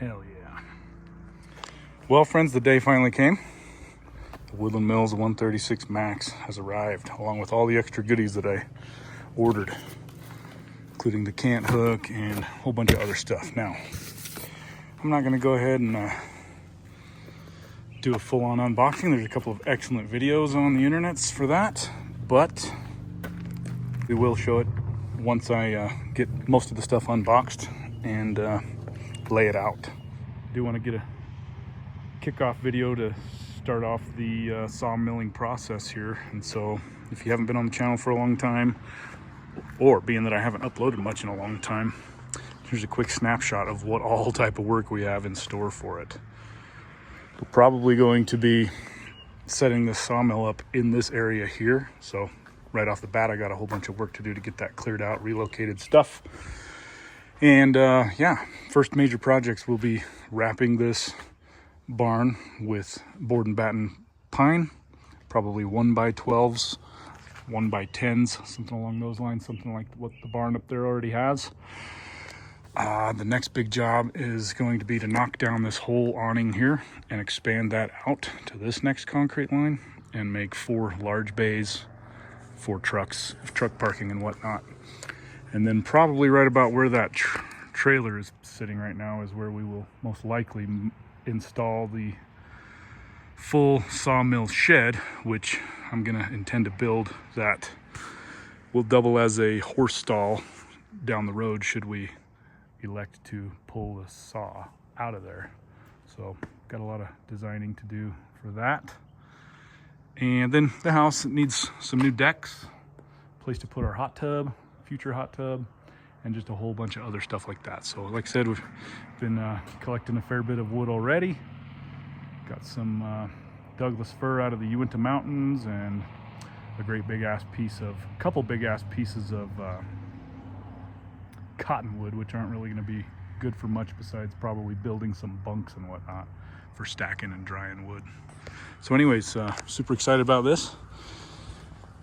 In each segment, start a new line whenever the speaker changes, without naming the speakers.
Hell yeah. Well, friends, the day finally came. The Woodland Mills 136MAX has arrived, along with all the extra goodies that I ordered, including the cant hook and a whole bunch of other stuff. Now, I'm not going to go ahead and do a full-on unboxing. There's a couple of excellent videos on the internets for that, but we will show it once I get most of the stuff unboxed and lay it out. I do want to get a kickoff video to start off the sawmilling process here, and so if you haven't been on the channel for a long time, or being that I haven't uploaded much in a long time, here's a quick snapshot of what all type of work we have in store for it. We're probably going to be setting this sawmill up in this area here, so right off the bat I got a whole bunch of work to do to get that cleared out, relocated stuff. And yeah, first major projects will be wrapping this barn with board and batten pine, probably 1x12s, 1x10s, something along those lines, something like what the barn up there already has. The next big job is going to be to knock down this whole awning here and expand that out to this next concrete line and make 4 large bays for trucks, truck parking and whatnot. And then probably right about where that trailer is sitting right now is where we will most likely install the full sawmill shed, which I'm gonna intend to build that will double as a horse stall down the road should we elect to pull the saw out of there. So got a lot of designing to do for that. And then the house needs some new decks, place to put our hot tub, future hot tub, and just a whole bunch of other stuff like that. So like I said, we've been collecting a fair bit of wood already. Got some Douglas fir out of the Uinta Mountains and a great big ass piece of, couple big ass pieces of cottonwood, which aren't really going to be good for much besides probably building some bunks and whatnot for stacking and drying wood. So anyways, super excited about this.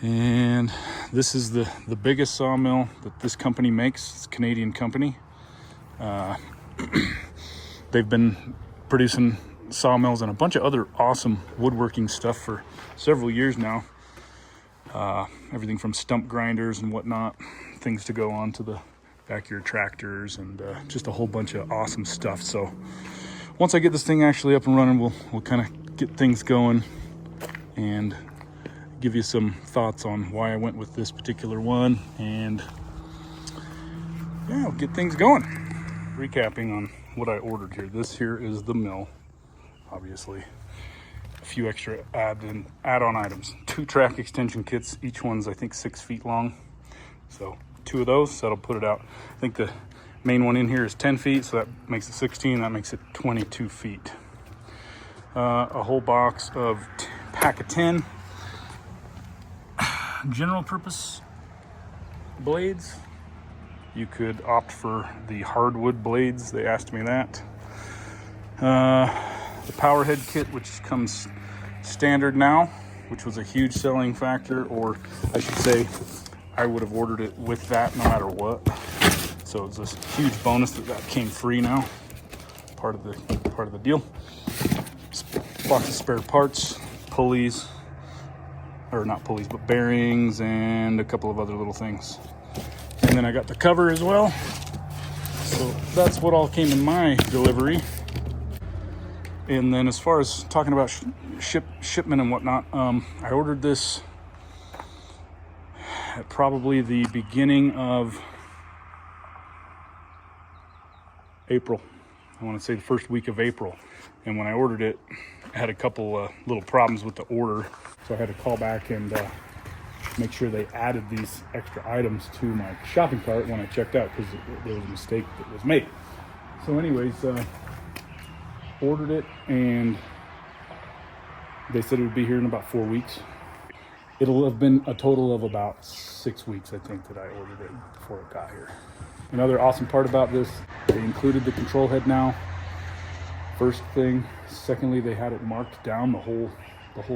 And this is the biggest sawmill that this company makes. It's a Canadian company. They've been producing sawmills and a bunch of other awesome woodworking stuff for several years now. Everything from stump grinders and whatnot, things to go on to the back of your tractors, and just a whole bunch of awesome stuff. So once I get this thing actually up and running, we'll kind of get things going and give you some thoughts on why I went with this particular one, and yeah, we'll get things going. Recapping on what I ordered here. This here is the mill, obviously. A few extra add-on items. 2 track extension kits. Each one's I think 6 feet long. So 2 of those, that'll put it out. I think the main one in here is 10 feet, so that makes it 16. That makes it 22 feet. A whole box of pack of 10 general purpose blades. You could opt for the hardwood blades. They asked me that. The power head kit, which comes standard now, which was a huge selling factor, or I should say I would have ordered it with that no matter what. So it's a huge bonus that came free now. Part of the deal. Box of spare parts, pulleys, or not pulleys, but bearings, and a couple of other little things. And then I got the cover as well. So that's what all came in my delivery. And then as far as talking about shipment and whatnot, I ordered this at probably the beginning of April. I want to say the first week of April. And when I ordered it, I had a couple little problems with the order. So I had to call back and make sure they added these extra items to my shopping cart when I checked out, because there was a mistake that was made. So anyways, ordered it, and they said it would be here in about 4 weeks. It'll have been a total of about 6 weeks, I think, that I ordered it before it got here. Another awesome part about this, they included the control head now. First thing. Secondly, they had it marked down, the whole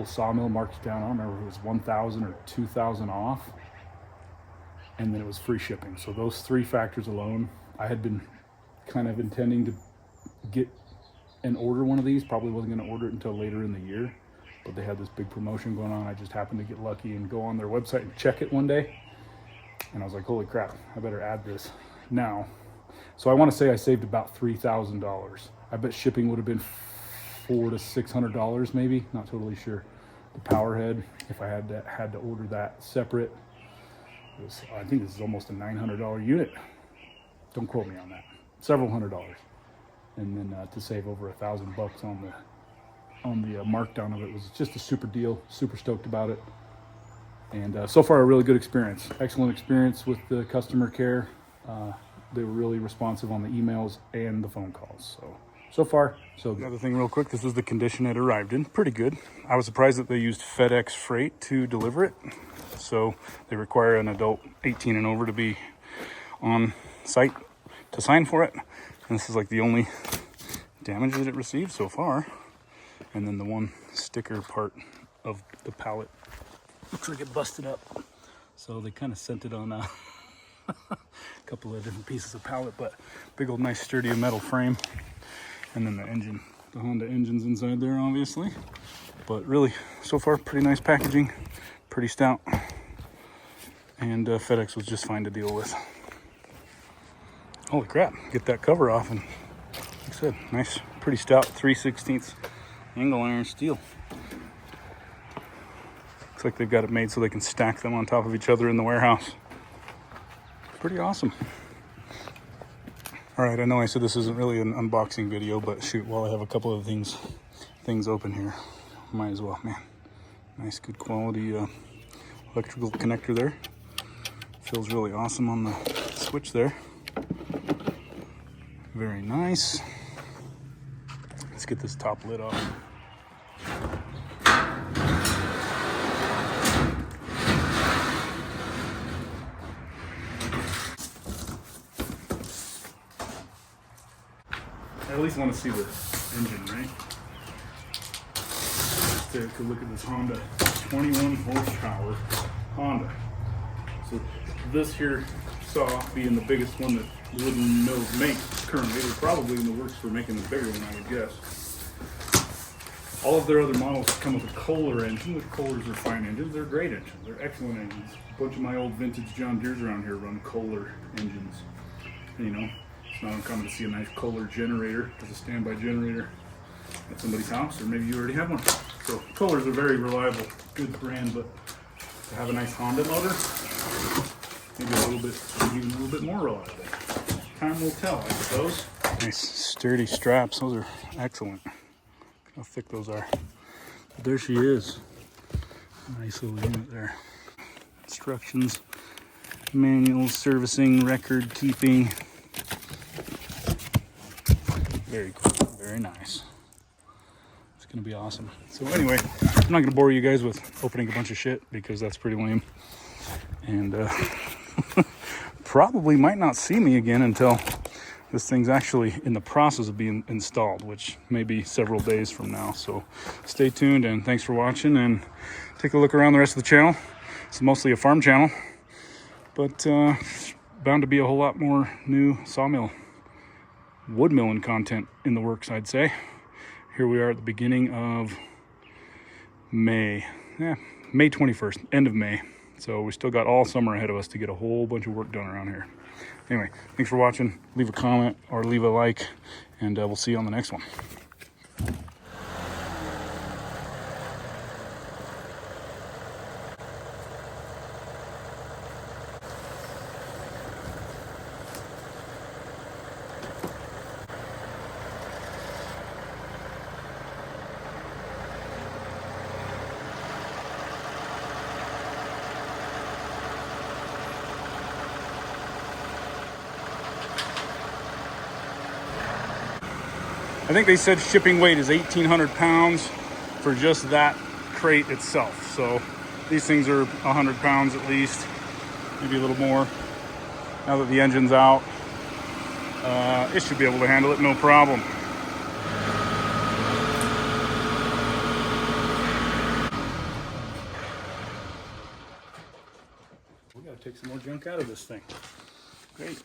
sawmill marked down. I don't remember if it was 1,000 or 2,000 off. And then it was free shipping. So those 3 factors alone, I had been kind of intending to get and order one of these. Probably wasn't going to order it until later in the year, but they had this big promotion going on. I just happened to get lucky and go on their website and check it one day, and I was like, holy crap, I better add this now. So I want to say I saved about $3,000. I bet shipping would have been $400 to $600 maybe, not totally sure. The power head, if I had to order that separate, I think this is almost a $900 unit. Don't quote me on that. Several $100s. And then to save over $1,000 on the markdown of it was just a super deal. Super stoked about it. And so far a really good experience. Excellent experience with the customer care. They were really responsive on the emails and the phone calls. So far, so good. Another thing real quick, this was the condition it arrived in. Pretty good. I was surprised that they used FedEx Freight to deliver it. So they require an adult 18 and over to be on site to sign for it. And this is like the only damage that it received so far. And then the one sticker part of the pallet looks like it busted up. So they kind of sent it on a couple of different pieces of pallet, but big old nice sturdy metal frame. And then the engine, the Honda engine's inside there obviously. But really, so far, pretty nice packaging, pretty stout. And FedEx was just fine to deal with. Holy crap, get that cover off, and like I said, nice, pretty stout 3/16 angle iron steel. Looks like they've got it made so they can stack them on top of each other in the warehouse. Pretty awesome. All right, I know I said this isn't really an unboxing video, but shoot, while I have a couple of things open here, might as well, man. Nice, good quality electrical connector there. Feels really awesome on the switch there. Very nice. Let's get this top lid off. I at least want to see the engine, right? Just take a look at this Honda, 21 horsepower Honda. So this here saw being the biggest one that Woodland mills make currently. They're probably in the works for making a bigger one, I would guess. All of their other models come with a Kohler engine, which Kohlers are fine engines. They're great engines. They're excellent engines. A bunch of my old vintage John Deeres around here run Kohler engines. And, you know, it's not uncommon to see a nice Kohler generator as a standby generator at somebody's house, or maybe you already have one. So Kohlers are very reliable, good brand, but to have a nice Honda motor, maybe even a little bit more reliable. Time will tell, I suppose. Nice sturdy straps. Those are excellent. Look how thick those are. But there she is. Nice little unit there. Instructions, manual, servicing, record keeping. Very cool. Very nice. It's gonna be awesome. So anyway, I'm not gonna bore you guys with opening a bunch of shit because that's pretty lame. And probably might not see me again until this thing's actually in the process of being installed, which may be several days from now. So stay tuned, and thanks for watching, and take a look around the rest of the channel. It's mostly a farm channel, but bound to be a whole lot more new Sawmill wood milling content in the works, I'd say. Here we are at the beginning of May. May 21st, end of May. So we still got all summer ahead of us to get a whole bunch of work done around here. Anyway, thanks for watching. Leave a comment or leave a like, and we'll see you on the next one. I think they said shipping weight is 1,800 pounds for just that crate itself. So these things are 100 pounds at least, maybe a little more. Now that the engine's out, it should be able to handle it no problem. We gotta take some more junk out of this thing. Great.